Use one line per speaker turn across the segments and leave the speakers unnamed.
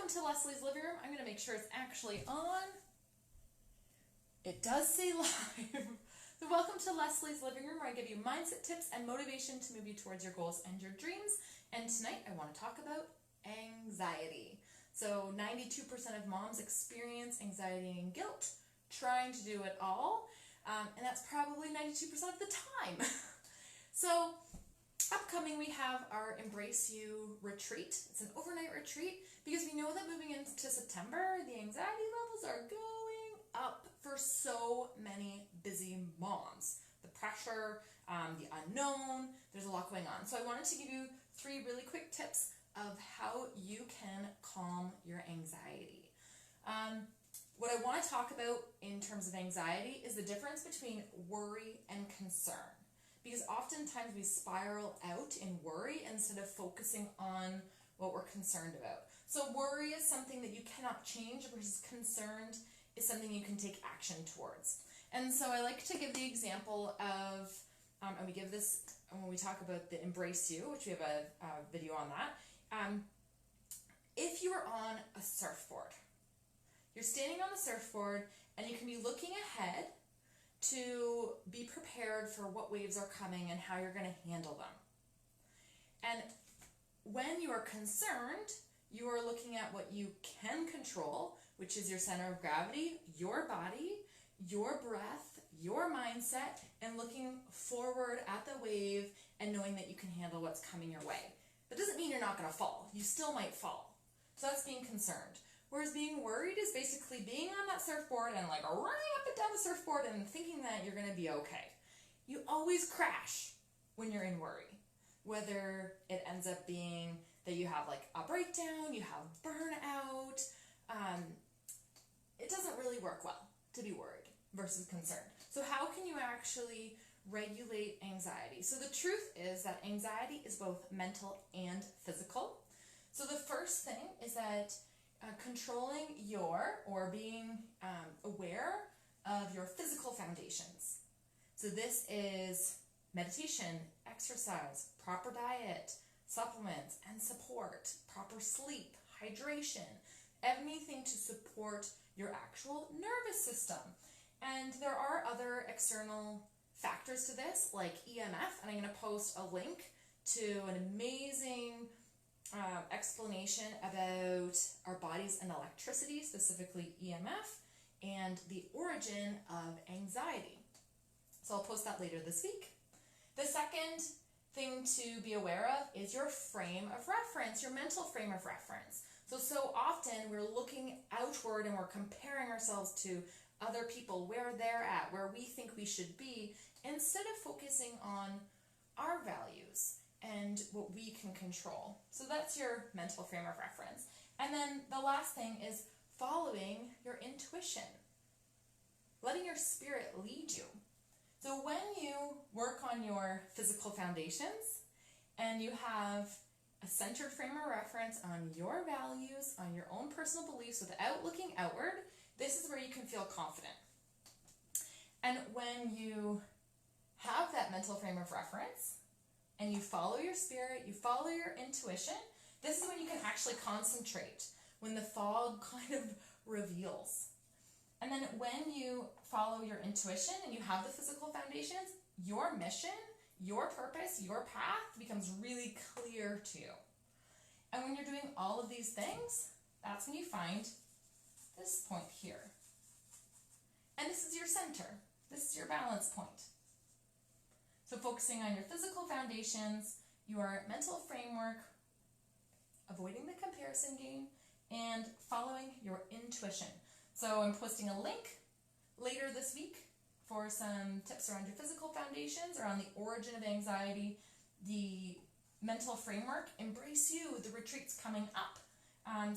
Welcome to Leslie's Living Room. I'm going to make sure it's actually on. It does say live. So welcome to Leslie's Living Room, where I give you mindset tips and motivation to move you towards your goals and your dreams. And tonight I want to talk about anxiety. So 92% of moms experience anxiety and guilt trying to do it all. And that's probably 92% of the time. So upcoming, we have our Embrace You retreat. It's an overnight retreat because we know that moving into September, the anxiety levels are going up for so many busy moms. The pressure, the unknown, there's a lot going on. So I wanted to give you 3 really quick tips of how you can calm your anxiety. What I want to talk about in terms of anxiety is the difference between worry and concern. Because oftentimes we spiral out in worry instead of focusing on what we're concerned about. So worry is something that you cannot change versus concerned is something you can take action towards. And so I like to give the example of, and we give this when we talk about the Embrace You, which we have a video on that. If you are on a surfboard, you're standing on the surfboard and you can be looking ahead to be prepared for what waves are coming and how you're going to handle them. And when you are concerned, you are looking at what you can control, which is your center of gravity, your body, your breath, your mindset, and looking forward at the wave and knowing that you can handle what's coming your way. That doesn't mean you're not going to fall. You still might fall. So that's being concerned. Whereas being worried is basically being on that surfboard and like running up and down the surfboard and thinking that you're going to be okay. You always crash when you're in worry. Whether it ends up being that you have like a breakdown, you have burnout, it doesn't really work well to be worried versus concerned. So how can you actually regulate anxiety? So the truth is that anxiety is both mental and physical. So the first thing is that controlling or being aware of your physical foundations. So this is meditation, exercise, proper diet, supplements and support, proper sleep, hydration, anything to support your actual nervous system. And there are other external factors to this, like EMF, and I'm going to post a link to an amazing explanation about our bodies and electricity, specifically EMF, and the origin of anxiety. So I'll post that later this week. The second thing to be aware of is your frame of reference, your mental frame of reference. So often we're looking outward and we're comparing ourselves to other people, where they're at, where we think we should be, instead of focusing on our values and what we can control. So that's your mental frame of reference. And then the last thing is following your intuition, letting your spirit lead you. So when you work on your physical foundations and you have a centered frame of reference on your values, on your own personal beliefs without looking outward, this is where you can feel confident. And when you have that mental frame of reference and you follow your spirit, you follow your intuition, this is when you can actually concentrate, when the fog kind of reveals. And then when you follow your intuition and you have the physical foundations, your mission, your purpose, your path becomes really clear to you. And when you're doing all of these things, that's when you find this point here. And this is your center. This is your balance point. So focusing on your physical foundations, your mental framework, avoiding the comparison game, and following your intuition. So I'm posting a link later this week for some tips around your physical foundations, around the origin of anxiety, the mental framework, Embrace You, the retreat's coming up.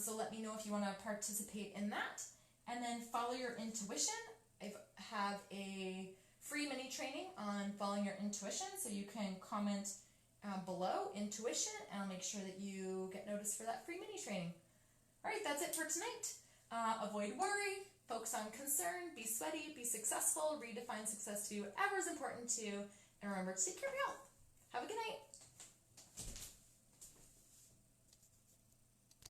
So let me know if you want to participate in that. And then follow your intuition. I have a free mini training on following your intuition, so you can comment below intuition, and I'll make sure that you get noticed for that free mini training. All right, that's it for tonight. Avoid worry, focus on concern, be sweaty, be successful, redefine success to be whatever is important to you, and remember to take care of your health. Have a good night.